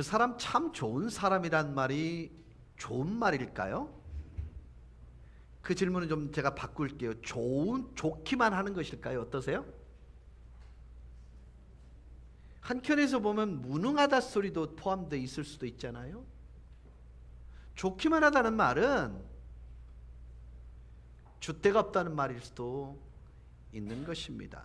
그 사람 참 좋은 사람이란 말이 좋은 말일까요? 그 질문은 좀 제가 바꿀게요. 좋기만 하는 것일까요? 어떠세요? 한켠에서 보면 무능하다 소리도 포함되어 있을 수도 있잖아요. 좋기만 하다는 말은 줏대가 없다는 말일 수도 있는 것입니다.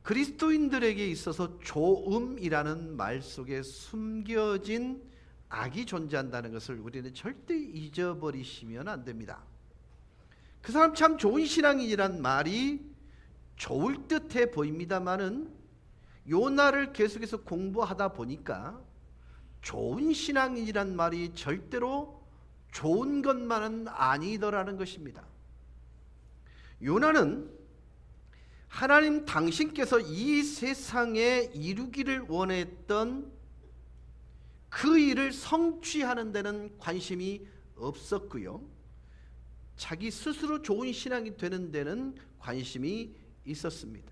그리스도인들에게 있어서 좋음이라는 말 속에 숨겨진 악이 존재한다는 것을 우리는 절대 잊어버리시면 안 됩니다. 그 사람 참 좋은 신앙인이란 말이 좋을 듯해 보입니다마는 요나를 계속해서 공부하다 보니까 좋은 신앙인이란 말이 절대로 좋은 것만은 아니더라는 것입니다. 요나는 하나님 당신께서 이 세상에 이루기를 원했던 그 일을 성취하는 데는 관심이 없었고요. 자기 스스로 좋은 신앙이 되는 데는 관심이 있었습니다.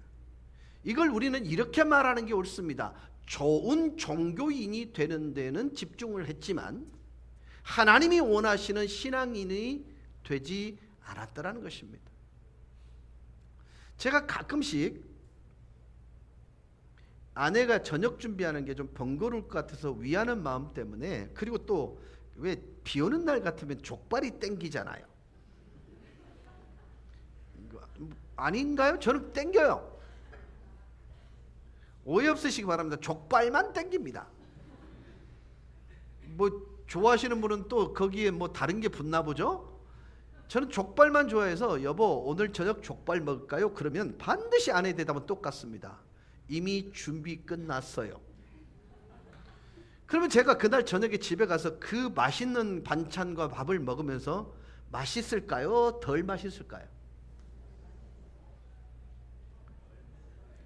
이걸 우리는 이렇게 말하는 게 옳습니다. 좋은 종교인이 되는 데는 집중을 했지만 하나님이 원하시는 신앙인이 되지 않았다는 것입니다. 제가 가끔씩 아내가 저녁 준비하는 게 좀 번거로울 것 같아서 위하는 마음 때문에, 그리고 또 왜 비 오는 날 같으면 족발이 땡기잖아요. 아닌가요? 저는 땡겨요. 오해 없으시기 바랍니다. 족발만 땡깁니다. 뭐 좋아하시는 분은 또 거기에 뭐 다른 게 붙나 보죠? 저는 족발만 좋아해서 여보 오늘 저녁 족발 먹을까요? 그러면 반드시 아내의 대답은 똑같습니다. 이미 준비 끝났어요. 그러면 제가 그날 저녁에 집에 가서 그 맛있는 반찬과 밥을 먹으면서 맛있을까요? 덜 맛있을까요?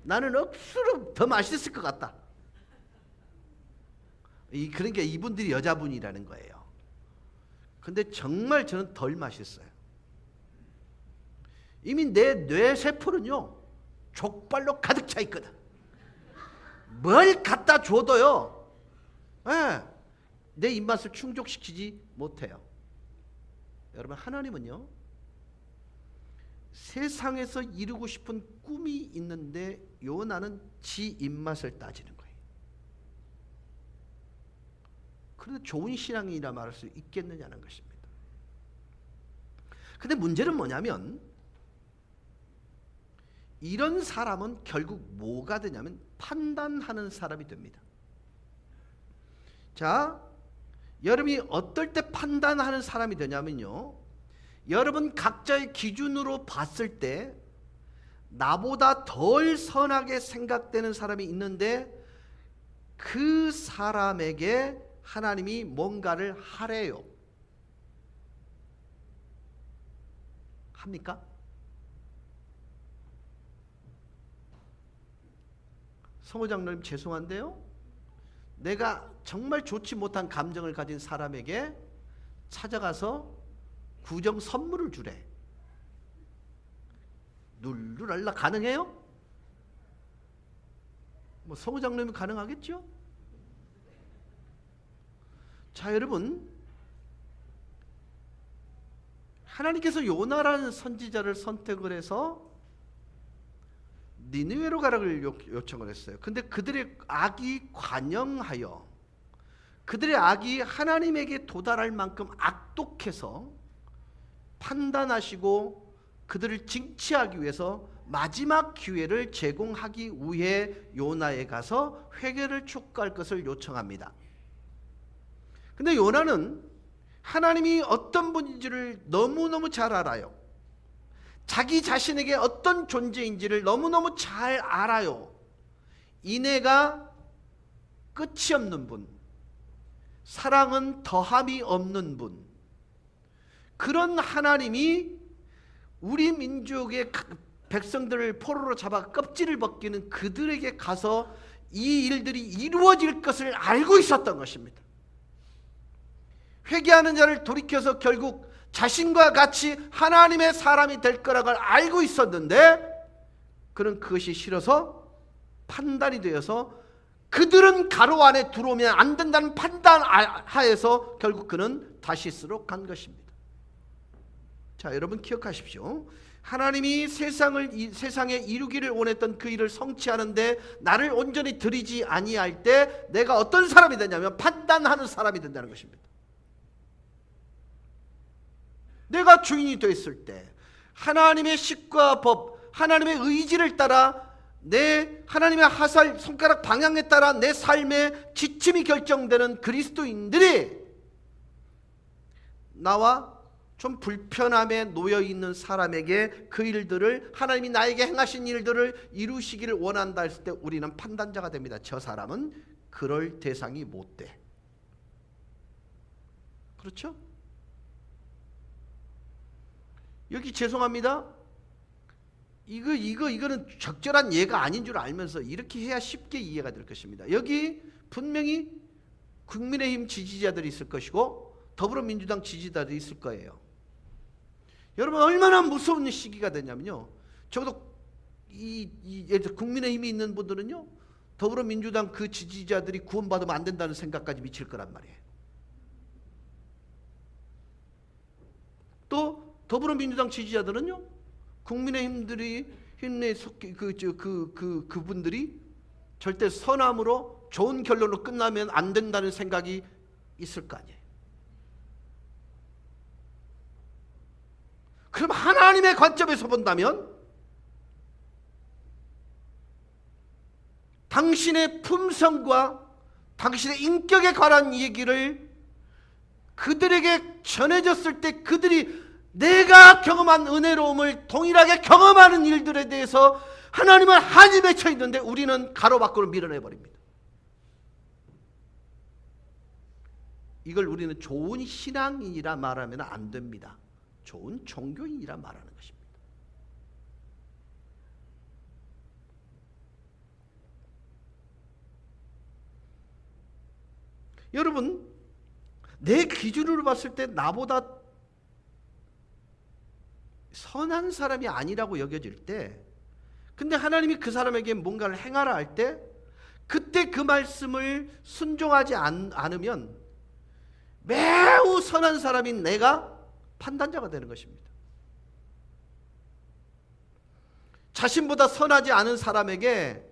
나는 억수로 더 맛있을 것 같다. 그러니까 이분들이 여자분이라는 거예요. 근데 정말 저는 덜 맛있어요. 이미 내 뇌세포는요 족발로 가득 차 있거든. 뭘 갖다 줘도요 내 입맛을 충족시키지 못해요. 여러분, 하나님은요 세상에서 이루고 싶은 꿈이 있는데 요나는 지 입맛을 따지는 거예요. 그런데 좋은 신앙이라 말할 수 있겠느냐는 것입니다. 근데 문제는 뭐냐면 이런 사람은 결국 뭐가 되냐면 판단하는 사람이 됩니다. 자, 여러분이 어떨 때 판단하는 사람이 되냐면요, 여러분 각자의 기준으로 봤을 때 나보다 덜 선하게 생각되는 사람이 있는데 그 사람에게 하나님이 뭔가를 하래요. 합니까? 성호 장로님 죄송한데요, 내가 정말 좋지 못한 감정을 가진 사람에게 찾아가서 구정 선물을 주래. 룰루랄라 가능해요? 뭐 성호 장로님이 가능하겠죠? 자, 여러분, 하나님께서 요나라는 선지자를 선택을 해서 니느웨로 가라를 요청을 했어요. 근데 그들의 악이 관영하여 그들의 악이 하나님에게 도달할 만큼 악독해서 판단하시고 그들을 징치하기 위해서 마지막 기회를 제공하기 위해 요나에 가서 회개를 촉구할 것을 요청합니다. 근데 요나는 하나님이 어떤 분인지를 너무너무 잘 알아요. 자기 자신에게 어떤 존재인지를 너무너무 잘 알아요. 이내가 끝이 없는 분, 사랑은 더함이 없는 분, 그런 하나님이 우리 민족의 백성들을 포로로 잡아 껍질을 벗기는 그들에게 가서 이 일들이 이루어질 것을 알고 있었던 것입니다. 회개하는 자를 돌이켜서 결국 자신과 같이 하나님의 사람이 될 거라고 알고 있었는데 그는 그것이 싫어서 판단이 되어서 그들은 가로 안에 들어오면 안 된다는 판단 하에서 결국 그는 다시스로 간 것입니다. 자, 여러분 기억하십시오. 하나님이 세상에 이루기를 원했던 그 일을 성취하는데 나를 온전히 드리지 아니할 때 내가 어떤 사람이 되냐면 판단하는 사람이 된다는 것입니다. 내가 주인이 됐을 때 하나님의 식과 법, 하나님의 의지를 따라 하나님의 하살 손가락 방향에 따라 내 삶의 지침이 결정되는 그리스도인들이 나와 좀 불편함에 놓여 있는 사람에게 그 일들을, 하나님이 나에게 행하신 일들을 이루시기를 원한다 했을 때 우리는 판단자가 됩니다. 저 사람은 그럴 대상이 못 돼. 그렇죠? 여기 죄송합니다. 이거는 적절한 예가 아닌 줄 알면서 이렇게 해야 쉽게 이해가 될 것입니다. 여기 분명히 국민의힘 지지자들이 있을 것이고 더불어민주당 지지자들이 있을 거예요. 여러분 얼마나 무서운 시기가 되냐면요. 적어도 예를 들어 국민의힘이 있는 분들은요, 더불어민주당 그 지지자들이 구원받으면 안 된다는 생각까지 미칠 거란 말이에요. 또 더불어민주당 지지자들은요, 국민의힘들이 그분들이 절대 선함으로 좋은 결론으로 끝나면 안 된다는 생각이 있을 거 아니에요. 그럼 하나님의 관점에서 본다면 당신의 품성과 당신의 인격에 관한 얘기를 그들에게 전해졌을 때 그들이 내가 경험한 은혜로움을 동일하게 경험하는 일들에 대해서 하나님은 한이 맺혀 있는데 우리는 가로밖으로 밀어내버립니다. 이걸 우리는 좋은 신앙인이라 말하면 안 됩니다. 좋은 종교인이라 말하는 것입니다. 여러분, 내 기준으로 봤을 때 나보다 선한 사람이 아니라고 여겨질 때, 근데 하나님이 그 사람에게 뭔가를 행하라 할 때 그때 그 말씀을 순종하지 않으면 매우 선한 사람인 내가 판단자가 되는 것입니다. 자신보다 선하지 않은 사람에게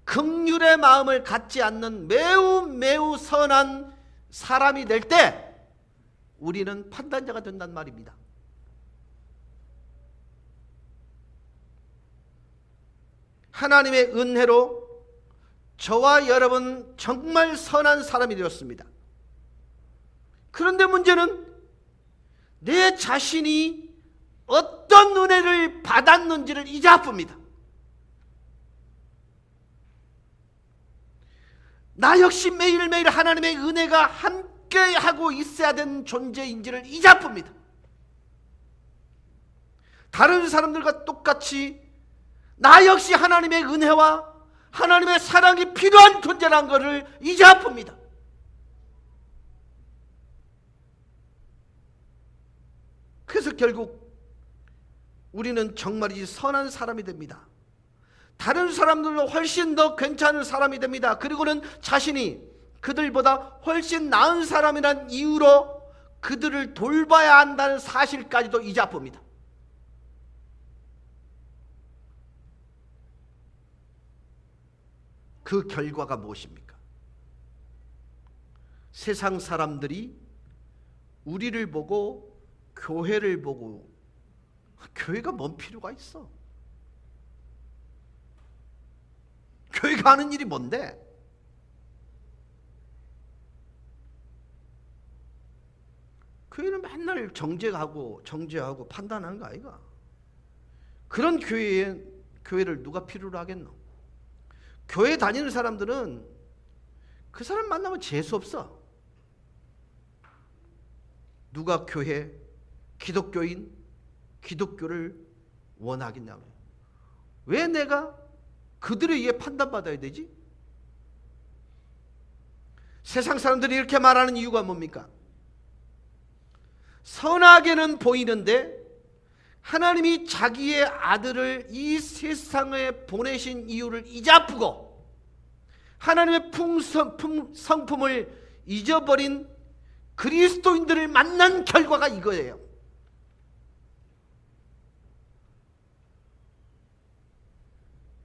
긍휼의 마음을 갖지 않는 매우 선한 사람이 될 때 우리는 판단자가 된단 말입니다. 하나님의 은혜로 저와 여러분 정말 선한 사람이 되었습니다. 그런데 문제는 내 자신이 어떤 은혜를 받았는지를 이제 아픕니다. 나 역시 매일매일 하나님의 은혜가 함께하고 있어야 되는 존재인지를 이제 아픕니다. 다른 사람들과 똑같이 나 역시 하나님의 은혜와 하나님의 사랑이 필요한 존재라는 것을 이제 아픕니다. 그래서 결국 우리는 정말이지 선한 사람이 됩니다. 다른 사람들로 훨씬 더 괜찮은 사람이 됩니다. 그리고는 자신이 그들보다 훨씬 나은 사람이라는 이유로 그들을 돌봐야 한다는 사실까지도 이제 아픕니다. 그 결과가 무엇입니까? 세상 사람들이 우리를 보고 교회를 보고, 교회가 뭔 필요가 있어? 교회가 하는 일이 뭔데? 교회는 맨날 정죄하고 판단하는 거 아이가? 그런 교회를 누가 필요로 하겠노? 교회 다니는 사람들은 그 사람 만나면 재수 없어. 누가 교회, 기독교인, 기독교를 원하겠냐고요. 왜 내가 그들에 의해 판단받아야 되지? 세상 사람들이 이렇게 말하는 이유가 뭡니까? 선하게는 보이는데 하나님이 자기의 아들을 이 세상에 보내신 이유를 이제 아프고, 하나님의 성품을 잊어버린 그리스도인들을 만난 결과가 이거예요.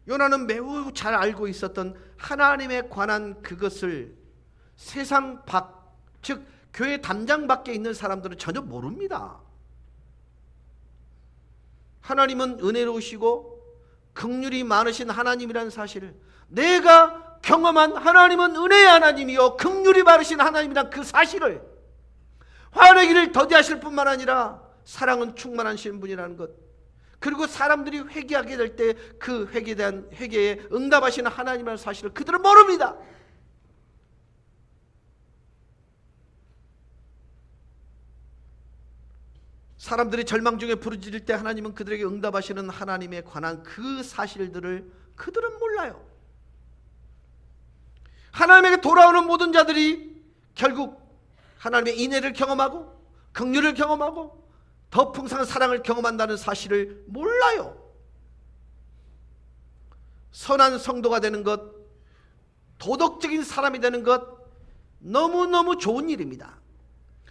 요나는 매우 잘 알고 있었던 하나님에 관한 그것을 세상 밖, 즉 교회 담장 밖에 있는 사람들은 전혀 모릅니다. 하나님은 은혜로우시고 긍휼이 많으신 하나님이라는 사실을, 내가 경험한 하나님은 은혜의 하나님이요 긍휼이 많으신 하나님이란 그 사실을, 화내기를 더디하실 뿐만 아니라 사랑은 충만하신 분이라는 것, 그리고 사람들이 회개하게 될 때 그 회개에 대한 회개에 응답하시는 하나님이라는 사실을 그들은 모릅니다. 사람들이 절망 중에 부르짖을 때 하나님은 그들에게 응답하시는 하나님에 관한 그 사실들을 그들은 몰라요. 하나님에게 돌아오는 모든 자들이 결국 하나님의 인애를 경험하고 긍휼을 경험하고 더 풍성한 사랑을 경험한다는 사실을 몰라요. 선한 성도가 되는 것, 도덕적인 사람이 되는 것, 너무너무 좋은 일입니다.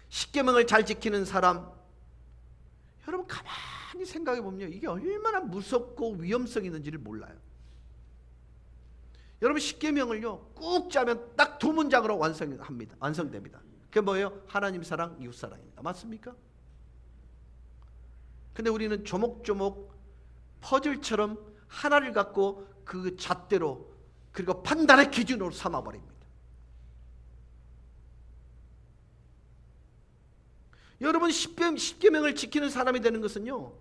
십계명을 잘 지키는 사람, 여러분 가만히 생각해 보면 이게 얼마나 무섭고 위험성이 있는지를 몰라요. 여러분 십계명을요 꾹 짜면 딱 두 문장으로 완성됩니다. 그게 뭐예요? 하나님 사랑, 이웃 사랑입니다. 맞습니까? 근데 우리는 조목조목 퍼즐처럼 하나를 갖고 그 잣대로 그리고 판단의 기준으로 삼아버립니다. 여러분 십계명을 지키는 사람이 되는 것은요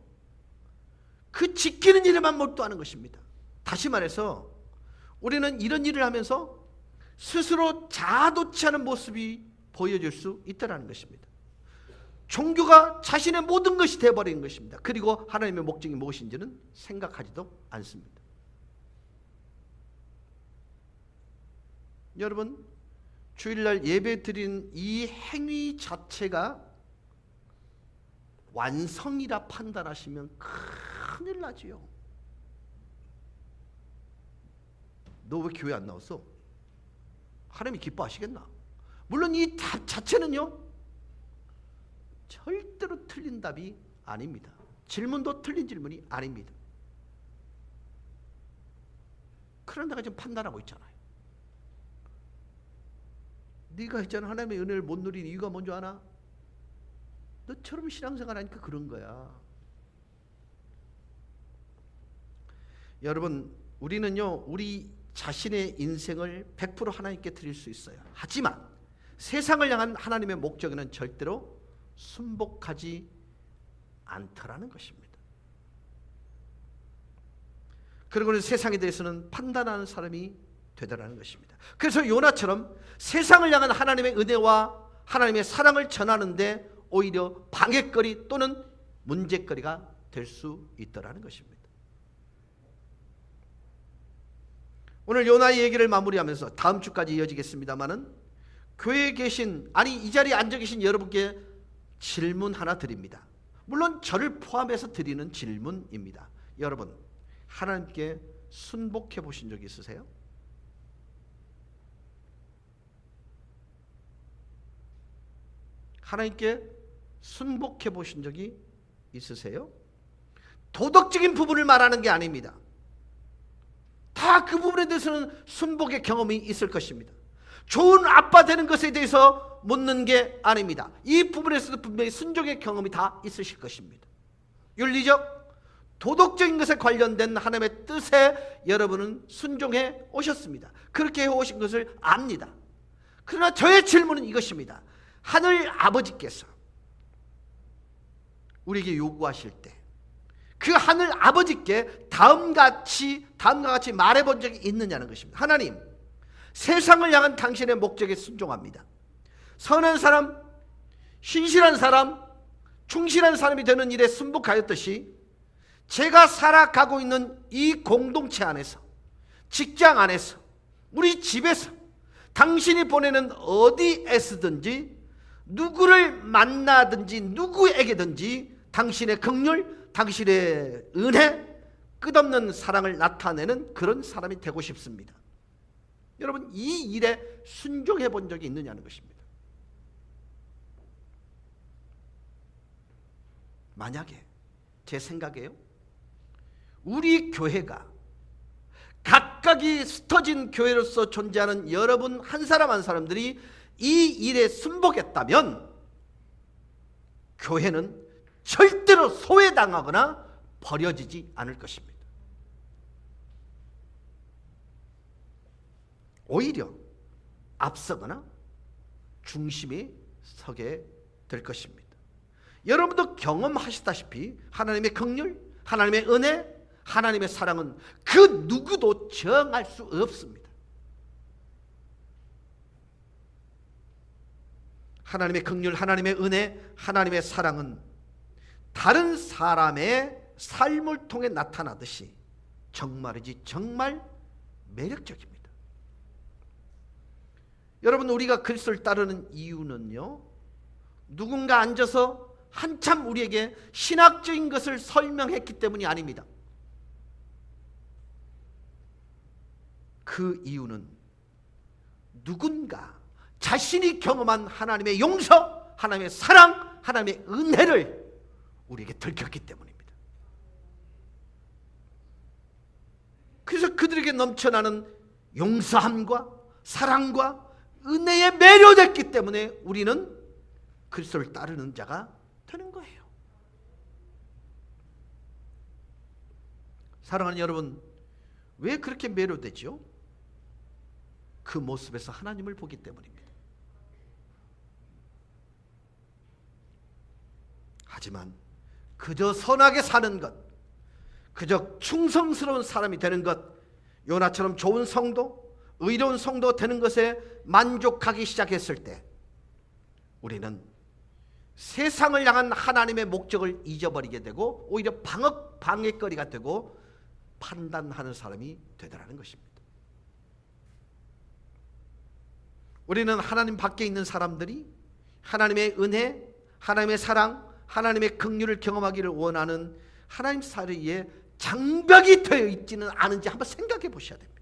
그 지키는 일에만 몰두하는 것입니다. 다시 말해서 우리는 이런 일을 하면서 스스로 자아도취 하는 모습이 보여질 수 있다는 것입니다. 종교가 자신의 모든 것이 되어버리는 것입니다. 그리고 하나님의 목적이 무엇인지는 생각하지도 않습니다. 여러분 주일날 예배 드리는 이 행위 자체가 완성이라 판단하시면 큰일 나지요. 너 왜 교회 안 나왔어? 하나님이 기뻐하시겠나? 물론 이 답 자체는요 절대로 틀린 답이 아닙니다. 질문도 틀린 질문이 아닙니다. 그런데 내가 지금 판단하고 있잖아요. 네가 있잖아 하나님의 은혜를 못 누린 이유가 뭔지 아나? 너처럼 신앙생활 하니까 그런 거야. 여러분 우리는요 우리 자신의 인생을 100% 하나님께 드릴 수 있어요. 하지만 세상을 향한 하나님의 목적에는 절대로 순복하지 않더라는 것입니다. 그리고 세상에 대해서는 판단하는 사람이 되더라는 것입니다. 그래서 요나처럼 세상을 향한 하나님의 은혜와 하나님의 사랑을 전하는데 오히려 방해거리 또는 문제거리가 될 수 있더라는 것입니다. 오늘 요나의 얘기를 마무리하면서 다음 주까지 이어지겠습니다마는 교회에 계신 이 자리에 앉아 계신 여러분께 질문 하나 드립니다. 물론 저를 포함해서 드리는 질문입니다. 여러분 하나님께 순복해 보신 적 있으세요? 하나님께 순복해 보신 적이 있으세요? 도덕적인 부분을 말하는 게 아닙니다. 다 그 부분에 대해서는 순복의 경험이 있을 것입니다. 좋은 아빠 되는 것에 대해서 묻는 게 아닙니다. 이 부분에서도 분명히 순종의 경험이 다 있으실 것입니다. 윤리적, 도덕적인 것에 관련된 하나님의 뜻에 여러분은 순종해 오셨습니다. 그렇게 해오신 것을 압니다. 그러나 저의 질문은 이것입니다. 하늘 아버지께서 우리에게 요구하실 때 그 하늘 아버지께 다음과 같이 말해본 적이 있느냐는 것입니다. 하나님, 세상을 향한 당신의 목적에 순종합니다. 선한 사람, 신실한 사람, 충실한 사람이 되는 일에 순복하였듯이 제가 살아가고 있는 이 공동체 안에서, 직장 안에서, 우리 집에서, 당신이 보내는 어디에서든지 누구를 만나든지 누구에게든지 당신의 긍휼, 당신의 은혜, 끝없는 사랑을 나타내는 그런 사람이 되고 싶습니다. 여러분, 이 일에 순종해 본 적이 있느냐는 것입니다. 만약에 제 생각에요, 우리 교회가 각각이 흩어진 교회로서 존재하는 여러분 한 사람 한 사람들이 이 일에 순복했다면 교회는 절대로 소외당하거나 버려지지 않을 것입니다. 오히려 앞서거나 중심에 서게 될 것입니다. 여러분도 경험하시다시피 하나님의 긍휼, 하나님의 은혜, 하나님의 사랑은 그 누구도 정할 수 없습니다. 하나님의 긍휼, 하나님의 은혜, 하나님의 사랑은 다른 사람의 삶을 통해 나타나듯이 정말이지 정말 매력적입니다. 여러분, 우리가 그리스도를 따르는 이유는요, 누군가 앉아서 한참 우리에게 신학적인 것을 설명했기 때문이 아닙니다. 그 이유는 누군가 자신이 경험한 하나님의 용서, 하나님의 사랑, 하나님의 은혜를 우리에게 들켰기 때문입니다. 그래서 그들에게 넘쳐나는 용서함과 사랑과 은혜에 매료됐기 때문에 우리는 그리스도를 따르는 자가 되는 거예요. 사랑하는 여러분, 왜 그렇게 매료되죠? 그 모습에서 하나님을 보기 때문입니다. 하지만 그저 선하게 사는 것, 그저 충성스러운 사람이 되는 것, 요나처럼 좋은 성도, 의로운 성도 되는 것에 만족하기 시작했을 때 우리는 세상을 향한 하나님의 목적을 잊어버리게 되고 오히려 방해거리가 되고 판단하는 사람이 되더라는 것입니다. 우리는 하나님 밖에 있는 사람들이 하나님의 은혜, 하나님의 사랑, 하나님의 긍휼을 경험하기를 원하는 하나님 사이에 장벽이 되어 있지는 않은지 한번 생각해 보셔야 됩니다.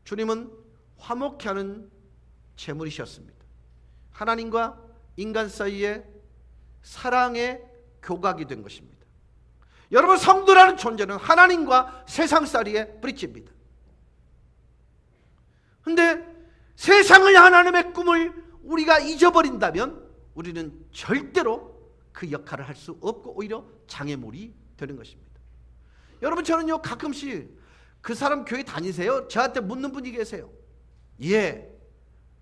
주님은 화목케 하는 제물이셨습니다. 하나님과 인간 사이에 사랑의 교각이 된 것입니다. 여러분, 성도라는 존재는 하나님과 세상 사이의 브릿지입니다. 그런데 세상을 하나님의 꿈을 우리가 잊어버린다면 우리는 절대로 그 역할을 할 수 없고 오히려 장애물이 되는 것입니다. 여러분, 저는요 가끔씩 그 사람 교회 다니세요? 저한테 묻는 분이 계세요. 예.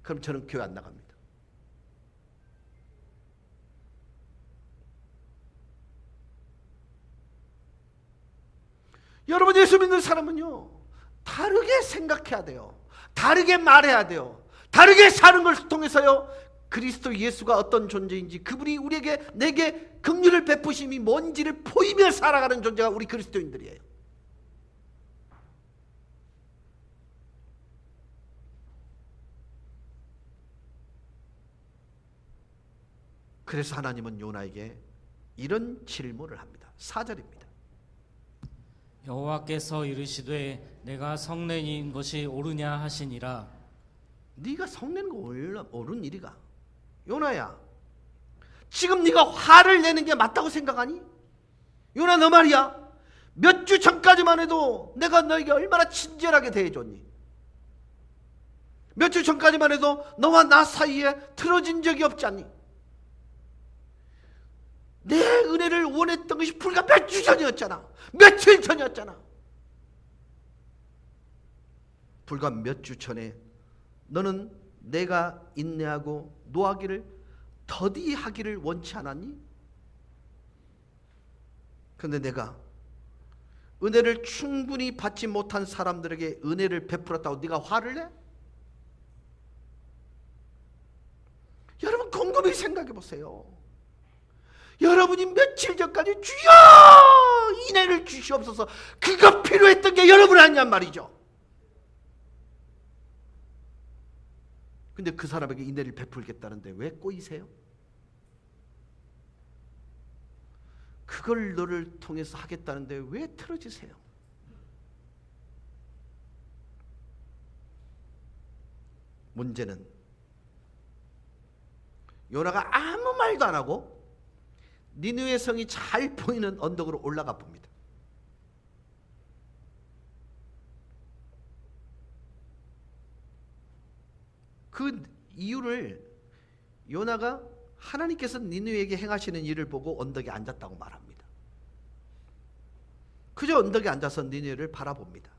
그럼 저는 교회 안 나갑니다. 여러분, 예수 믿는 사람은요 다르게 생각해야 돼요. 다르게 말해야 돼요. 다르게 사는 걸 통해서요 그리스도 예수가 어떤 존재인지, 그분이 우리에게 내게 긍휼을 베푸심이 뭔지를 보이며 살아가는 존재가 우리 그리스도인들이에요. 그래서 하나님은 요나에게 이런 질문을 합니다. 4절입니다. 여호와께서 이르시되 내가 성내인 것이 옳으냐 하시니라. 네가 성내는 거 옳은 일이가? 요나야, 지금 네가 화를 내는 게 맞다고 생각하니? 요나, 너 말이야, 몇 주 전까지만 해도 내가 너에게 얼마나 친절하게 대해줬니? 몇 주 전까지만 해도 너와 나 사이에 틀어진 적이 없지 않니? 내 은혜를 원했던 것이 불과 몇 주 전이었잖아. 며칠 전이었잖아. 불과 몇 주 전에 너는 내가 인내하고 노하기를 더디하기를 원치 않았니? 그런데 내가 은혜를 충분히 받지 못한 사람들에게 은혜를 베풀었다고 네가 화를 내? 여러분, 곰곰이 생각해 보세요. 여러분이 며칠 전까지 주여 은혜를 주시옵소서, 그거 필요했던 게 여러분 아니냔 말이죠. 근데 그 사람에게 은혜를 베풀겠다는데 왜 꼬이세요? 그걸 너를 통해서 하겠다는데 왜 틀어지세요? 문제는 요나가 아무 말도 안 하고 니느웨 성이 잘 보이는 언덕으로 올라가 봅니다. 그 이유를 요나가 하나님께서 니느웨에게 행하시는 일을 보고 언덕에 앉았다고 말합니다. 그저 언덕에 앉아서 니느웨를 바라봅니다.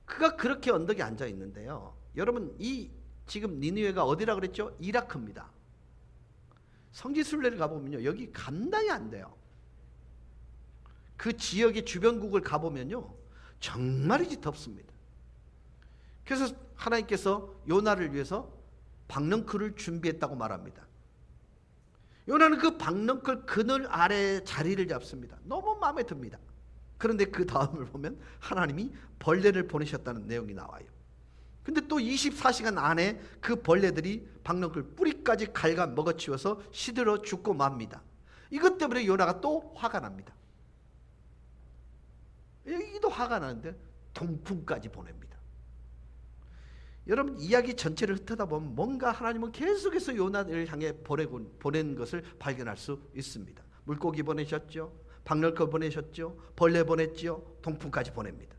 그가 그렇게 언덕에 앉아 있는데요. 여러분, 이 지금 니느웨가 어디라 그랬죠? 이라크입니다. 성지순례를 가보면요, 여기 감당이 안 돼요. 그 지역의 주변국을 가보면요, 정말이지 덥습니다. 그래서 하나님께서 요나를 위해서 박넝쿨을 준비했다고 말합니다. 요나는 그 박넝쿨 그늘 아래 자리를 잡습니다. 너무 마음에 듭니다. 그런데 그 다음을 보면 하나님이 벌레를 보내셨다는 내용이 나와요. 근데 또 24시간 안에 그 벌레들이 박넝쿨 뿌리까지 갉아 먹어치워서 시들어 죽고 맙니다. 이것 때문에 요나가 또 화가 납니다. 여기도 화가 나는데 동풍까지 보냅니다. 여러분, 이야기 전체를 흩어다 보면 뭔가 하나님은 계속해서 요나를 향해 보낸 것을 발견할 수 있습니다. 물고기 보내셨죠, 박넓쿨 보내셨죠, 벌레 보냈죠, 동풍까지 보냅니다.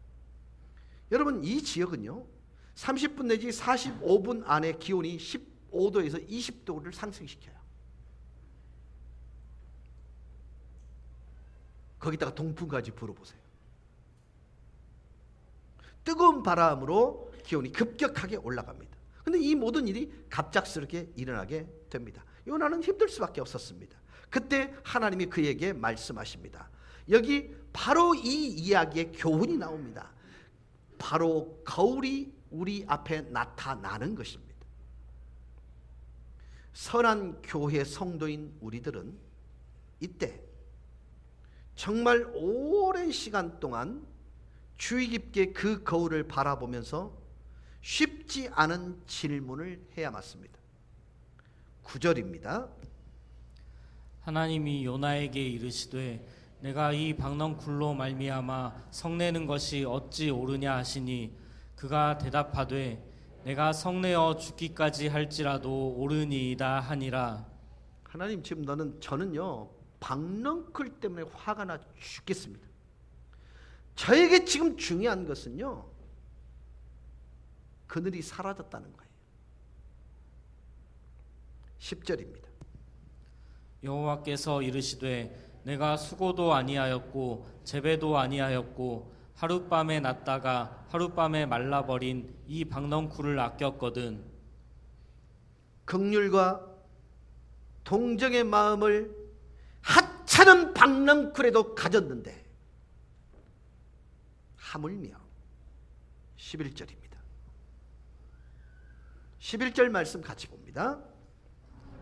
여러분, 이 지역은요 30분 내지 45분 안에 기온이 15도에서 20도를 상승시켜요. 거기다가 동풍까지 불어보세요. 뜨거운 바람으로 기온이 급격하게 올라갑니다. 근데 이 모든 일이 갑작스럽게 일어나게 됩니다. 요나는 힘들 수밖에 없었습니다. 그때 하나님이 그에게 말씀하십니다. 여기 바로 이 이야기의 교훈이 나옵니다. 바로 거울이 우리 앞에 나타나는 것입니다. 선한 교회 성도인 우리들은 이때 정말 오랜 시간 동안 주의 깊게 그 거울을 바라보면서 쉽지 않은 질문을 해야 맞습니다. 9절입니다. 하나님이 요나에게 이르시되 내가 이 박넝쿨로 말미암아 성내는 것이 어찌 옳으냐 하시니 그가 대답하되 내가 성내어 죽기까지 할지라도 옳으니이다 하니라. 하나님, 지금 저는요 박넝쿨 때문에 화가 나 죽겠습니다. 저에게 지금 중요한 것은요 그늘이 사라졌다는 거예요. 10절입니다. 여호와께서 이르시되 내가 수고도 아니하였고 재배도 아니하였고 하룻밤에 났다가 하룻밤에 말라버린 이 박넝쿨을 아꼈거든. 긍휼과 동정의 마음을 하찮은 박넝쿨에도 가졌는데 하물며 11절입니다. 11절 말씀 같이 봅니다.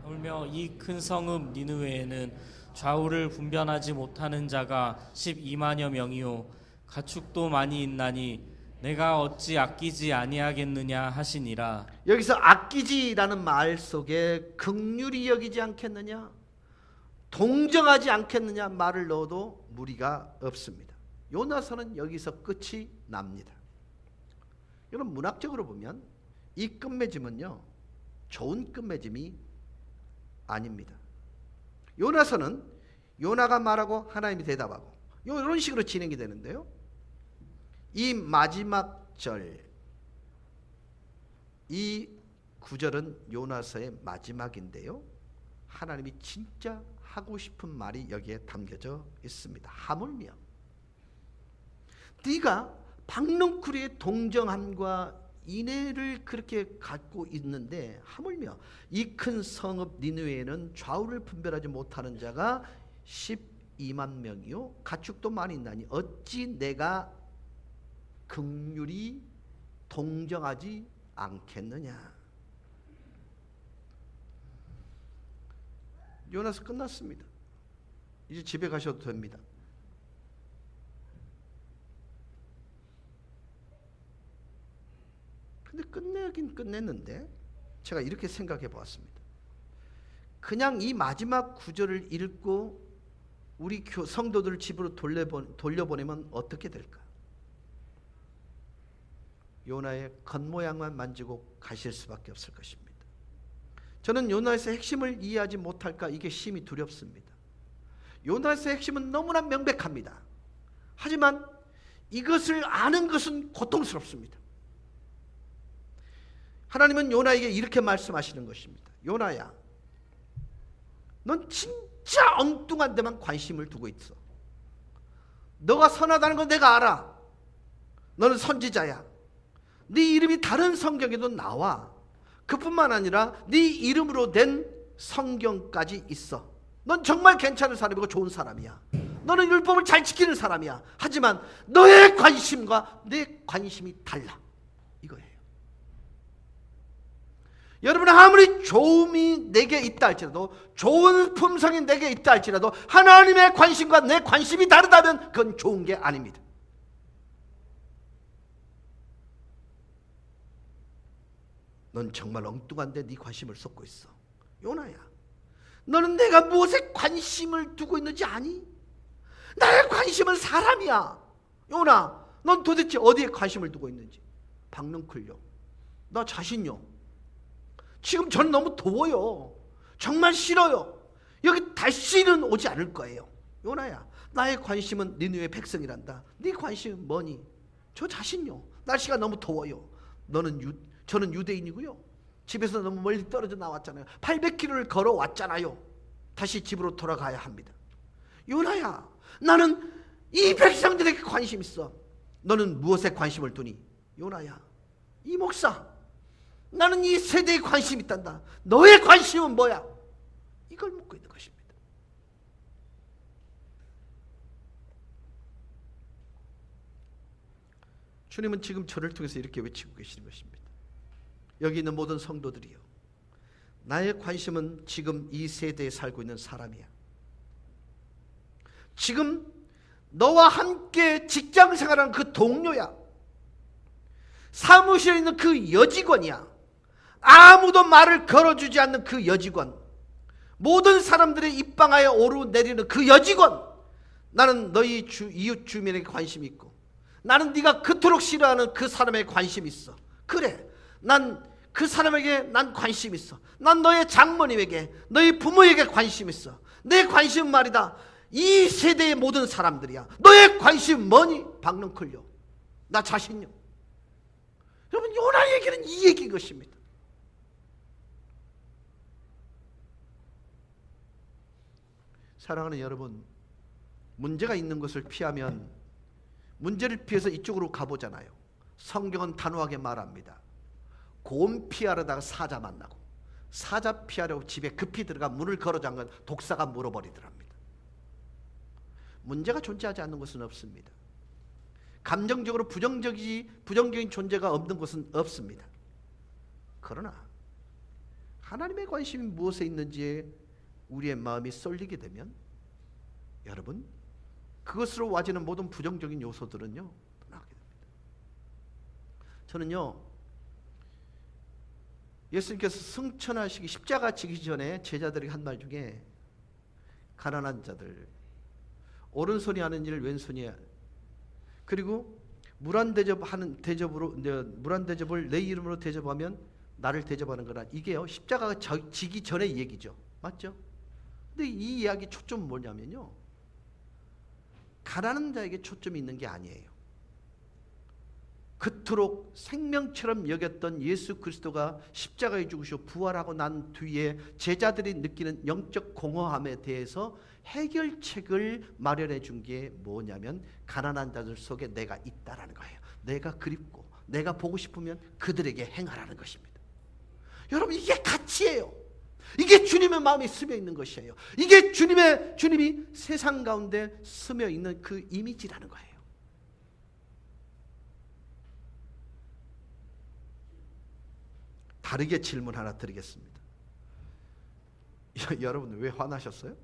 하물며 이 큰 성읍 니느웨에는 좌우를 분변하지 못하는 자가 12만여 명이요 가축도 많이 있나니 내가 어찌 아끼지 아니하겠느냐 하시니라. 여기서 아끼지라는 말 속에 긍휼히 여기지 않겠느냐, 동정하지 않겠느냐 말을 넣어도 무리가 없습니다. 요나서는 여기서 끝이 납니다. 여러분, 문학적으로 보면 이 끝맺음은요 좋은 끝맺음이 아닙니다. 요나서는 요나가 말하고 하나님이 대답하고 이런 식으로 진행이 되는데요, 이 마지막 절, 이 구절은 요나서의 마지막인데요, 하나님이 진짜 하고 싶은 말이 여기에 담겨져 있습니다. 하물며 네가 박넝쿨의 동정함과 인애를 그렇게 갖고 있는데 하물며 이 큰 성읍 니느웨에는 좌우를 분별하지 못하는 자가 12만 명이요 가축도 많이 있나니 어찌 내가 긍휼히 동정하지 않겠느냐. 요나서 끝났습니다. 이제 집에 가셔도 됩니다. 근데 끝내긴 끝냈는데 제가 이렇게 생각해 보았습니다. 그냥 이 마지막 구절을 읽고 우리 성도들 집으로 돌려보내면 어떻게 될까? 요나의 겉모양만 만지고 가실 수밖에 없을 것입니다. 저는 요나에서 핵심을 이해하지 못할까 이게 심히 두렵습니다. 요나에서의 핵심은 너무나 명백합니다. 하지만 이것을 아는 것은 고통스럽습니다. 하나님은 요나에게 이렇게 말씀하시는 것입니다. 요나야, 넌 진짜 엉뚱한 데만 관심을 두고 있어. 너가 선하다는 건 내가 알아. 너는 선지자야. 네 이름이 다른 성경에도 나와. 그뿐만 아니라 네 이름으로 된 성경까지 있어. 넌 정말 괜찮은 사람이고 좋은 사람이야. 너는 율법을 잘 지키는 사람이야. 하지만 너의 관심과 내 관심이 달라. 이거예요. 여러분, 아무리 좋음이 내게 있다 할지라도, 좋은 품성이 내게 있다 할지라도 하나님의 관심과 내 관심이 다르다면 그건 좋은 게 아닙니다. 넌 정말 엉뚱한데 네 관심을 쏟고 있어. 요나야, 너는 내가 무엇에 관심을 두고 있는지 아니? 나의 관심은 사람이야. 요나, 넌 도대체 어디에 관심을 두고 있는지. 박능클요, 나 자신요, 지금 저는 너무 더워요. 정말 싫어요. 여기 다시는 오지 않을 거예요. 요나야, 나의 관심은 니느웨 백성이란다. 네 관심은 뭐니? 저 자신요, 날씨가 너무 더워요. 저는 유대인이고요. 집에서 너무 멀리 떨어져 나왔잖아요. 800km를 걸어왔잖아요. 다시 집으로 돌아가야 합니다. 요나야, 나는 이 백성들에게 관심 있어. 너는 무엇에 관심을 두니? 요나야, 이 목사, 나는 이 세대에 관심 있단다. 너의 관심은 뭐야? 이걸 묻고 있는 것입니다. 주님은 지금 저를 통해서 이렇게 외치고 계시는 것입니다. 여기 있는 모든 성도들이요, 나의 관심은 지금 이 세대에 살고 있는 사람이야. 지금 너와 함께 직장 생활하는 그 동료야. 사무실에 있는 그 여직원이야. 아무도 말을 걸어주지 않는 그 여직원, 모든 사람들의 입방아에 오르내리는 그 여직원. 나는 너희 이웃 주민에게 관심이 있고, 나는 네가 그토록 싫어하는 그 사람에게 관심이 있어. 그래, 난 그 사람에게 난 관심 있어. 난 너의 장모님에게, 너희 부모에게 관심 있어. 내 관심은 말이다, 이 세대의 모든 사람들이야. 너의 관심은 뭐니? 박능클요, 나 자신요. 여러분, 요나 얘기는 이 얘기인 것입니다. 사랑하는 여러분, 문제가 있는 것을 피하면 문제를 피해서 이쪽으로 가보잖아요. 성경은 단호하게 말합니다. 곰 피하려다가 사자 만나고, 사자 피하려고 집에 급히 들어가 문을 걸어 잠근 독사가 물어버리더랍니다. 문제가 존재하지 않는 것은 없습니다. 감정적으로 부정적인 존재가 없는 것은 없습니다. 그러나 하나님의 관심이 무엇에 있는지에 우리의 마음이 쏠리게 되면, 여러분, 그것으로 와지는 모든 부정적인 요소들은요, 떠나게 됩니다. 저는요, 예수님께서 승천하시기, 십자가 지기 전에 제자들이 한 말 중에, 가난한 자들, 오른손이 하는 일 왼손이, 그리고 물한 대접을 내 이름으로 대접하면 나를 대접하는 거라, 이게요, 십자가가 지기 전의 얘기죠. 맞죠? 근데 이 이야기 초점은 뭐냐면요, 가난한 자에게 초점이 있는 게 아니에요. 그토록 생명처럼 여겼던 예수 그리스도가 십자가에 죽으시고 부활하고 난 뒤에 제자들이 느끼는 영적 공허함에 대해서 해결책을 마련해 준 게 뭐냐면, 가난한 자들 속에 내가 있다라는 거예요. 내가 그립고 내가 보고 싶으면 그들에게 행하라는 것입니다. 여러분, 이게 가치예요. 이게 주님의 마음이 스며 있는 것이에요. 이게 주님이 세상 가운데 스며 있는 그 이미지라는 거예요. 다르게 질문 하나 드리겠습니다. 여러분, 왜 화나셨어요?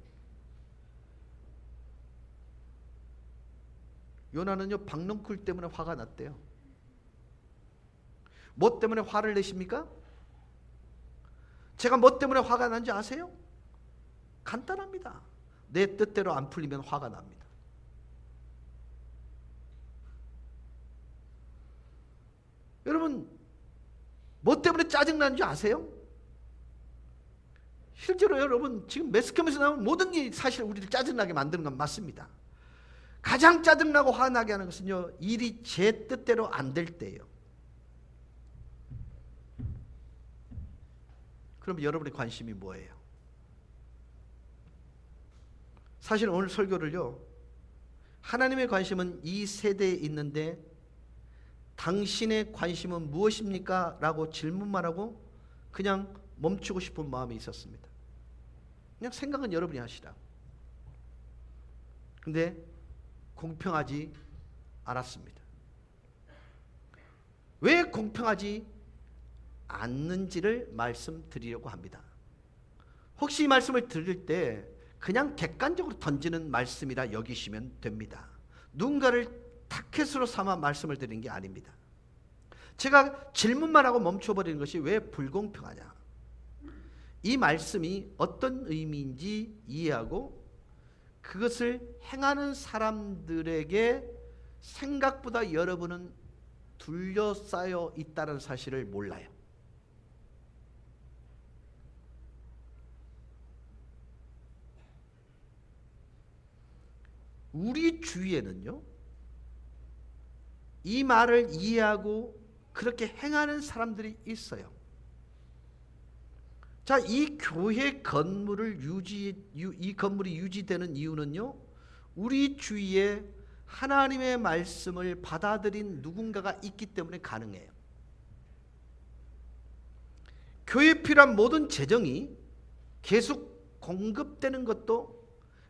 요나는요, 박능쿨 때문에 화가 났대요. 뭐 때문에 화를 내십니까? 제가 뭐 때문에 화가 난지 아세요? 간단합니다. 내 뜻대로 안 풀리면 화가 납니다. 여러분 뭐 때문에 짜증나는 줄 아세요? 실제로 여러분 지금 매스컴에서 나오는 모든 게 사실 우리를 짜증나게 만드는 건 맞습니다. 가장 짜증나고 화나게 하는 것은요, 일이 제 뜻대로 안 될 때예요. 그럼 여러분의 관심이 뭐예요? 사실 오늘 설교를요, 하나님의 관심은 이 세대에 있는데 당신의 관심은 무엇입니까? 라고 질문만 하고 그냥 멈추고 싶은 마음이 있었습니다. 그냥 생각은 여러분이 하시라. 근데 공평하지 않았습니다. 왜 공평하지 않는지를 말씀드리려고 합니다. 혹시 이 말씀을 들을 때 그냥 객관적으로 던지는 말씀이라 여기시면 됩니다. 누군가를 타켓으로 삼아 말씀을 드리는 게 아닙니다. 제가 질문만 하고 멈춰버리는 것이 왜 불공평하냐, 이 말씀이 어떤 의미인지 이해하고 그것을 행하는 사람들에게 생각보다 여러분은 둘러싸여 있다는 사실을 몰라요. 우리 주위에는요, 이 말을 이해하고 그렇게 행하는 사람들이 있어요. 자, 이 교회 건물을 이 건물이 유지되는 이유는요, 우리 주위에 하나님의 말씀을 받아들인 누군가가 있기 때문에 가능해요. 교회에 필요한 모든 재정이 계속 공급되는 것도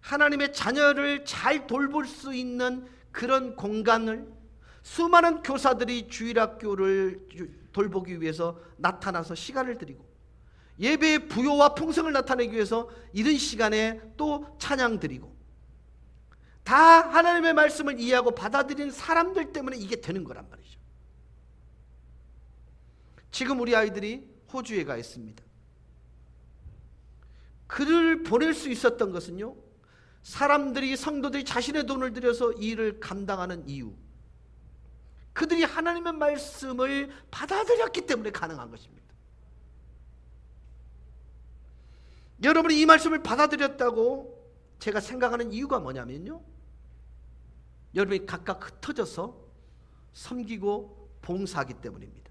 하나님의 자녀를 잘 돌볼 수 있는 그런 공간을 수많은 교사들이 주일학교를 돌보기 위해서 나타나서 시간을 들이고, 예배의 부요와 풍성을 나타내기 위해서 이른 시간에 또 찬양 드리고, 다 하나님의 말씀을 이해하고 받아들이는 사람들 때문에 이게 되는 거란 말이죠. 지금 우리 아이들이 호주에 가 있습니다. 그를 보낼 수 있었던 것은요, 사람들이, 성도들이 자신의 돈을 들여서 이 일을 감당하는 이유, 그들이 하나님의 말씀을 받아들였기 때문에 가능한 것입니다. 여러분이 이 말씀을 받아들였다고 제가 생각하는 이유가 뭐냐면요, 여러분이 각각 흩어져서 섬기고 봉사하기 때문입니다.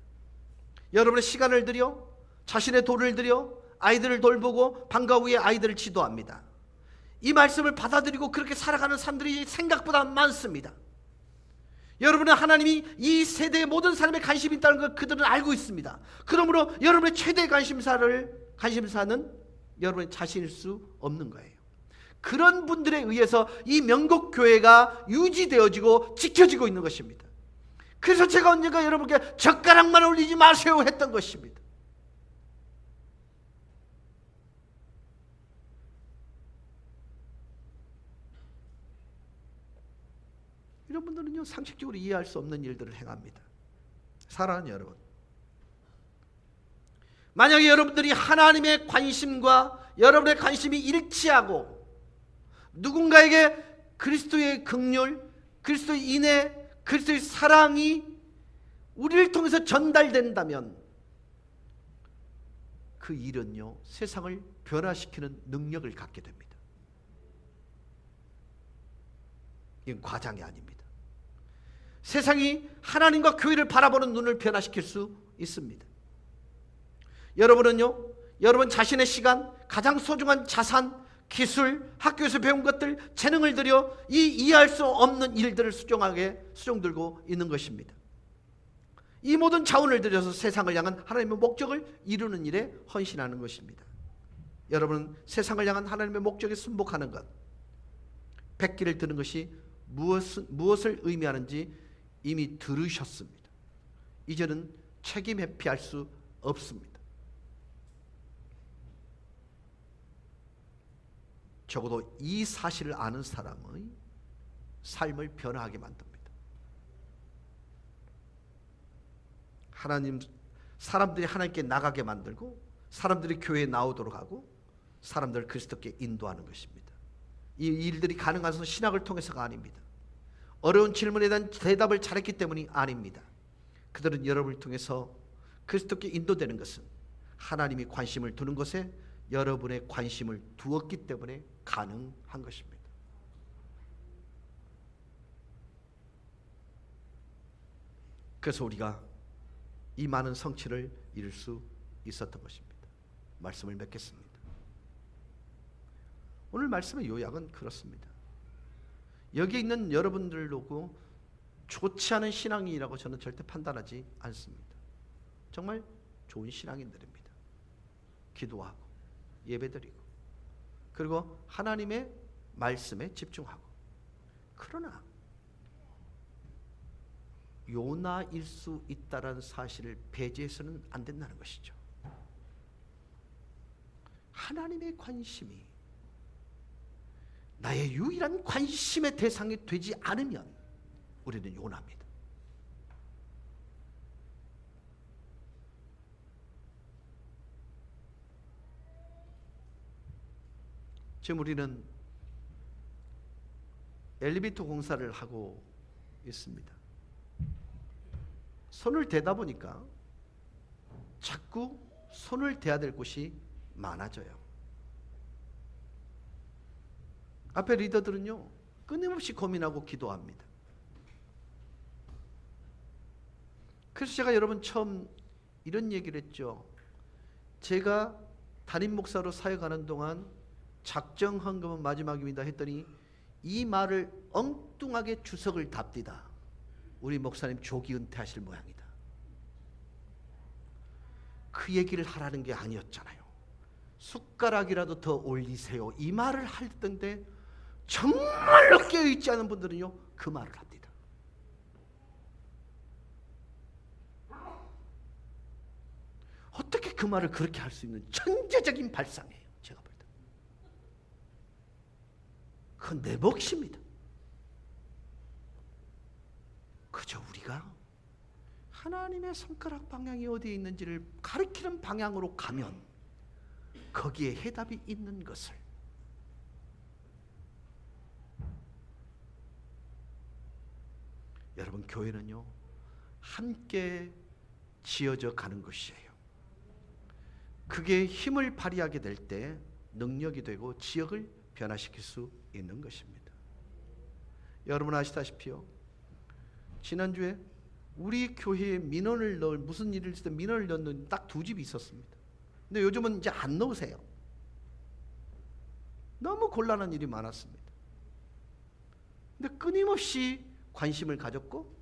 여러분의 시간을 들여, 자신의 돈을 들여 아이들을 돌보고 방과 후에 아이들을 지도합니다. 이 말씀을 받아들이고 그렇게 살아가는 사람들이 생각보다 많습니다. 여러분은 하나님이 이 세대의 모든 사람의 관심이 있다는 걸 그들은 알고 있습니다. 그러므로 여러분의 최대 관심사는 여러분의 자신일 수 없는 거예요. 그런 분들에 의해서 이 명곡교회가 유지되어지고 지켜지고 있는 것입니다. 그래서 제가 언젠가 여러분께 젓가락만 올리지 마세요 했던 것입니다. 이런 분들은요, 상식적으로 이해할 수 없는 일들을 행합니다. 사랑하는 여러분, 만약에 여러분들이 하나님의 관심과 여러분의 관심이 일치하고 누군가에게 그리스도의 긍휼, 그리스도의 인애, 그리스도의 사랑이 우리를 통해서 전달된다면 그 일은요, 세상을 변화시키는 능력을 갖게 됩니다. 이건 과장이 아닙니다. 세상이 하나님과 교회를 바라보는 눈을 변화시킬 수 있습니다. 여러분은요, 여러분 자신의 시간, 가장 소중한 자산, 기술, 학교에서 배운 것들, 재능을 들여 이 이해할 수 없는 일들을 수종 들고 있는 것입니다. 이 모든 자원을 들여서 세상을 향한 하나님의 목적을 이루는 일에 헌신하는 것입니다. 여러분은 세상을 향한 하나님의 목적에 순복하는 것, 백기를 드는 것이 무엇을 의미하는지 이미 들으셨습니다. 이제는 책임 회피할 수 없습니다. 적어도 이 사실을 아는 사람의 삶을 변화하게 만듭니다. 사람들이 하나님께 나가게 만들고, 사람들이 교회에 나오도록 하고, 사람들을 그리스도께 인도하는 것입니다. 이 일들이 가능한 것은 신학을 통해서가 아닙니다. 어려운 질문에 대한 대답을 잘했기 때문이 아닙니다. 그들은 여러분을 통해서 그리스도께 인도되는 것은 하나님이 관심을 두는 것에 여러분의 관심을 두었기 때문에 가능한 것입니다. 그래서 우리가 이 많은 성취를 이룰 수 있었던 것입니다. 말씀을 맺겠습니다. 오늘 말씀의 요약은 그렇습니다. 여기 있는 여러분들 놓고 좋지 않은 신앙인이라고 저는 절대 판단하지 않습니다. 정말 좋은 신앙인들입니다. 기도하고 예배드리고 그리고 하나님의 말씀에 집중하고, 그러나 요나일 수 있다는 사실을 배제해서는 안 된다는 것이죠. 하나님의 관심이 나의 유일한 관심의 대상이 되지 않으면 우리는 요나입니다. 지금 우리는 엘리베이터 공사를 하고 있습니다. 손을 대다 보니까 자꾸 손을 대야 될 곳이 많아져요. 앞에 리더들은요, 끊임없이 고민하고 기도합니다. 그래서 제가 여러분 처음 이런 얘기를 했죠. 제가 담임 목사로 사역하는 동안 작정한 것은 마지막입니다 했더니 이 말을 엉뚱하게 주석을 답디다. 우리 목사님 조기 은퇴하실 모양이다. 그 얘기를 하라는 게 아니었잖아요. 숟가락이라도 더 올리세요. 이 말을 할 텐데 정말로 깨어있지 않은 분들은요, 그 말을 합니다. 어떻게 그 말을 그렇게 할 수 있는 천재적인 발상이에요. 제가 볼 때. 그건 내 몫입니다. 그저 우리가 하나님의 손가락 방향이 어디에 있는지를 가리키는 방향으로 가면 거기에 해답이 있는 것을, 여러분, 교회는요 함께 지어져 가는 것이에요. 그게 힘을 발휘하게 될 때 능력이 되고 지역을 변화시킬 수 있는 것입니다. 여러분 아시다시피요, 지난주에 우리 교회에 민원을 넣을, 무슨 일을 있을 때 민원을 넣는 딱 2집이 있었습니다. 근데 요즘은 이제 안 넣으세요. 너무 곤란한 일이 많았습니다. 근데 끊임없이 관심을 가졌고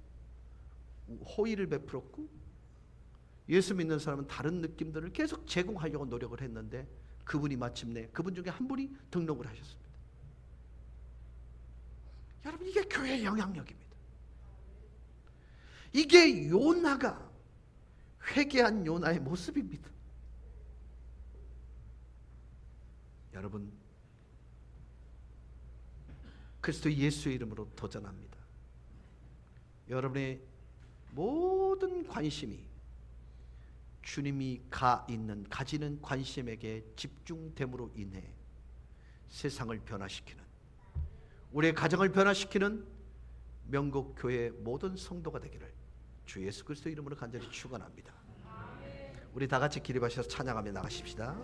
호의를 베풀었고 예수 믿는 사람은 다른 느낌들을 계속 제공하려고 노력을 했는데 그분이 마침내 그분 중에 한 분이 등록을 하셨습니다. 여러분, 이게 교회의 영향력입니다. 이게 요나가 회개한 요나의 모습입니다. 여러분, 그리스도 예수의 이름으로 도전합니다. 여러분의 모든 관심이 주님이 가지는 관심에게 집중됨으로 인해 세상을 변화시키는, 우리의 가정을 변화시키는 명곡교회 모든 성도가 되기를 주 예수 그리스도 이름으로 간절히 축원합니다. 우리 다 같이 기립하셔서 찬양하며 나가십시다.